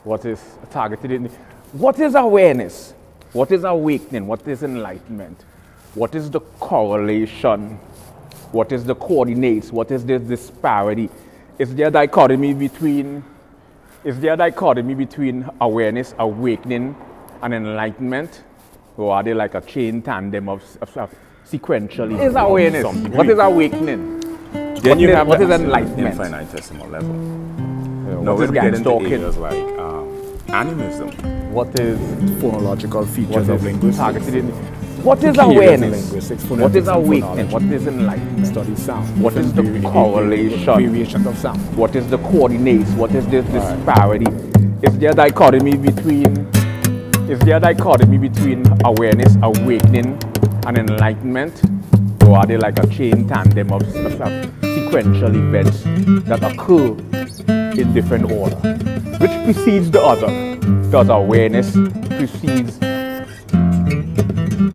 what is targeted in, what is awareness? What is awakening? What is enlightenment? What is the correlation? What is the coordinates? What is the disparity? Is there a dichotomy between awareness, awakening, and enlightenment? Or are they like a chain tandem of sequentially? What is awareness? What is awakening? Then you have what is the enlightenment? Infinitesimal level. Now What is Gangstalking? areas like animism. What is Phonological features of linguistics. targeted in? What is Key areas of awareness? linguistics, What phonetics is and awakening? phonology. What is enlightenment? Study sound. What is the correlation? Variations of sound. What is the coordinates? What is the disparity? Is there a dichotomy between awareness, awakening, and enlightenment? Or are they like a chain tandem of sequential events that occur in different order? Which precedes the other? Does awareness precedes